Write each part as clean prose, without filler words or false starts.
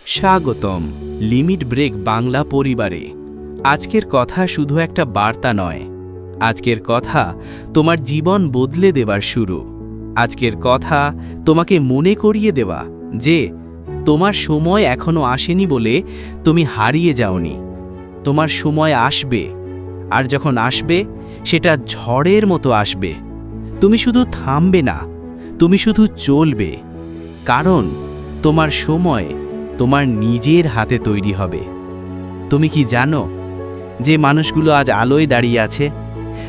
স্বাগতম limit break Bangla পরিবারে। আজকের কথা শুধু একটা বার্তা নয়, আজকের কথা তোমার জীবন বদলে দেওয়ার শুরু। আজকের কথা তোমাকে মনে করিয়ে দেওয়া যে তোমার সময় এখনো আসেনি বলে তুমি হারিয়ে যাওনি। তোমার সময় আসবে, আর যখন আসবে সেটা ঝড়ের মতো আসবে। তুমি শুধু থামবে না, তুমি শুধু চলবে, কারণ তোমার সময় তোমার নিজের হাতে তৈরি হবে। তুমি কি জানো যে মানুষগুলো আজ আলোয় দাঁড়িয়ে আছে,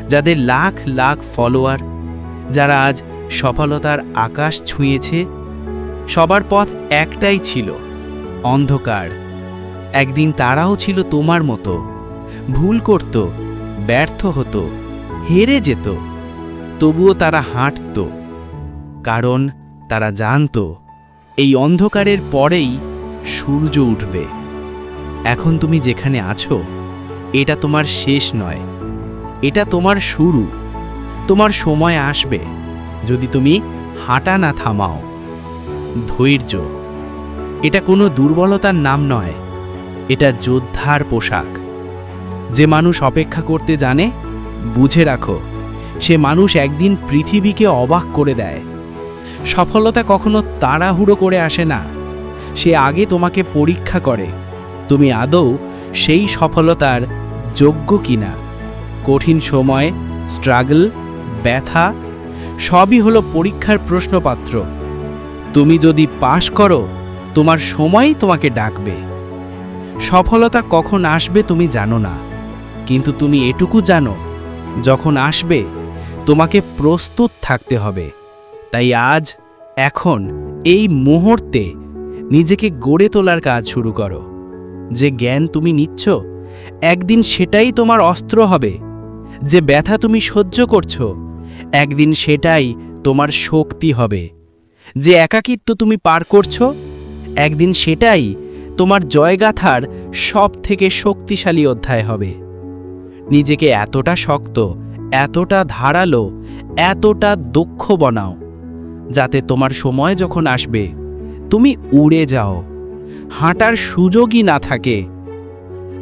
যাদের লাখ লাখ ফলোয়ার, যারা আজ সফলতার আকাশ ছুঁয়েছে, সবার পথ একটাই ছিল, অন্ধকার। একদিন তারাও ছিল তোমার মতো, ভুল করত, ব্যর্থ হতো, হেরে যেত, তবুও তারা হাঁটত, কারণ তারা জানত এই অন্ধকারের পরেই সূর্য উঠবে। এখন তুমি যেখানে আছো, এটা তোমার শেষ নয়, এটা তোমার শুরু। তোমার সময় আসবে যদি তুমি হাঁটা না থামাও। ধৈর্য, এটা কোনো দুর্বলতার নাম নয়, এটা যোদ্ধার পোশাক। যে মানুষ অপেক্ষা করতে জানে, বুঝে রাখো, সে মানুষ একদিন পৃথিবীকে অবাক করে দেয়। সফলতা কখনো তাড়াহুড়ো করে আসে না, সে আগে তোমাকে পরীক্ষা করে তুমি আদৌ সেই সফলতার যোগ্য কিনা। কঠিন সময়, স্ট্রাগল, ব্যথা সবই হলো পরীক্ষার প্রশ্নপত্র। তুমি যদি পাশ করো, তোমার সময়ই তোমাকে ডাকবে। সফলতা কখন আসবে তুমি জানো না, কিন্তু তুমি এটুকু জানো, যখন আসবে তোমাকে প্রস্তুত থাকতে হবে। তাই আজ, এখন, এই মুহূর্তে নিজেকে গড়ে তোলার কাজ শুরু করো। যে জ্ঞান তুমি নিচ্ছ, একদিন সেটাই তোমার অস্ত্র হবে। যে ব্যথা তুমি সহ্য করছো, একদিন সেটাই তোমার শক্তি হবে। যে একাকিত্ব তুমি পার করছো, একদিন সেটাই তোমার জয়গাথার সবথেকে শক্তিশালী অধ্যায় হবে। নিজেকে এতটা শক্ত, এতটা ধারালো, এতটা দক্ষ বানাও, যাতে তোমার সময় যখন আসবে তুমি উড়ে যাও, হাঁটার সুযোগই না থাকে।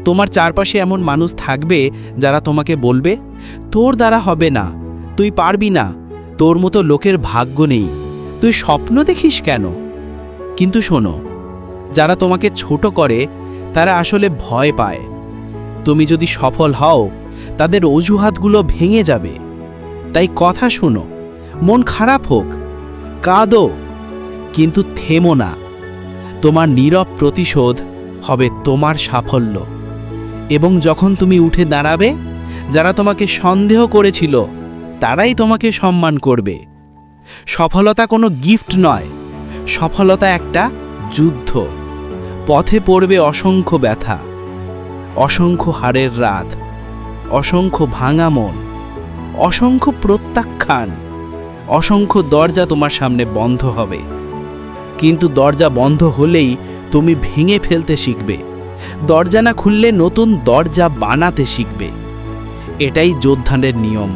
তোমার চারপাশে এমন মানুষ থাকবে যারা তোমাকে বলবে, তোর দ্বারা হবে না, তুই পারবি না, তোর মতো লোকের ভাগ্য নেই, তুই স্বপ্ন দেখিস কেন? কিন্তু শোনো, যারা তোমাকে ছোট করে তারা আসলে ভয় পায়। তুমি যদি সফল হও, তাদের অজুহাতগুলো ভেঙে যাবে। তাই কথা শোনো, মন খারাপ হোক, কাঁদো, কিন্তু থেমো না। তোমার নীরব প্রতিশোধ হবে তোমার সাফল্য। এবং যখন তুমি উঠে দাঁড়াবে, যারা তোমাকে সন্দেহ করেছিল তারাই তোমাকে সম্মান করবে। সফলতা কোনো গিফট নয়, সফলতা একটা যুদ্ধ। পথে পড়বে অসংখ্য ব্যথা, অসংখ্য হারের রাত, অসংখ্য ভাঙা মন, অসংখ্য প্রত্যাখ্যান, অসংখ্য দরজা তোমার সামনে বন্ধ হবে। কিন্তু দরজা বন্ধ হলেই তুমি ভেঙে ফেলতে শিখবে। দরজা না খুললে নতুন দরজা বানাতে শিখবে। এটাই যোদ্ধাদের নিয়ম,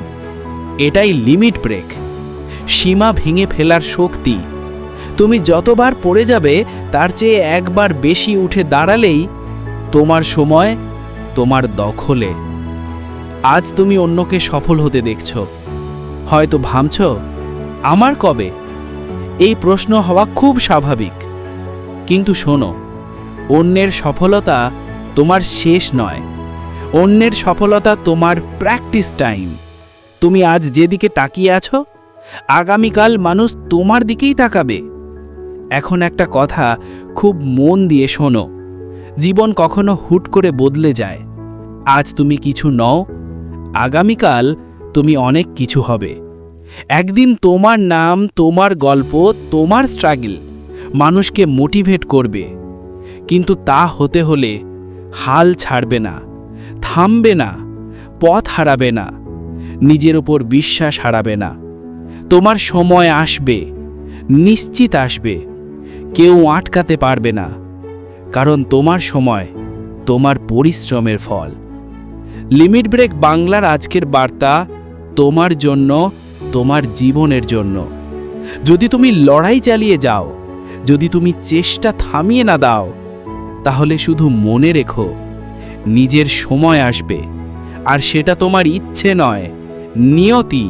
এটাই লিমিট ব্রেক, সীমা ভেঙে ফেলার শক্তি। তুমি যতবার পড়ে যাবে, তার চেয়ে একবার বেশি উঠে দাঁড়ালেই তোমার সময় তোমার দখলে। আজ তুমি অন্যকে সফল হতে দেখছ, হয়তো ভাবছ, আমার কবে? এই প্রশ্ন হওয়া খুব স্বাভাবিক। কিন্তু শোনো, অন্যের সফলতা তোমার শেষ নয়, অন্যের সফলতা তোমার প্র্যাকটিস টাইম। তুমি আজ যেদিকে তাকিয়ে আছো, আগামীকাল মানুষ তোমার দিকেই তাকাবে। এখন একটা কথা খুব মন দিয়ে শোনো, জীবন কখনো হুট করে বদলে যায়। আজ তুমি কিছু নও, আগামীকাল তুমি অনেক কিছু হবে। একদিন তোমার নাম, তোমার গল্প, তোমার স্ট্রাগল মানুষকে মোটিভেট করবে। কিন্তু তা হতে হলে হাল ছাড়বে না, থামবে না, পথ হারাবে না, নিজের উপর বিশ্বাস হারাবে না। তোমার সময় আসবে, নিশ্চিত আসবে, কেউ আটকাতে পারবে না, কারণ তোমার সময় তোমার পরিশ্রমের ফল। লিমিট ব্রেক বাংলার আজকের বার্তা তোমার জন্য, তোমার জীবনের জন্য। যদি তুমি লড়াই চালিয়ে যাও, যদি তুমি চেষ্টা থামিয়ে না দাও, তাহলে শুধু মনে রেখো, নিজের সময় আসবে, আর সেটা তোমার ইচ্ছে নয়, নিয়তি।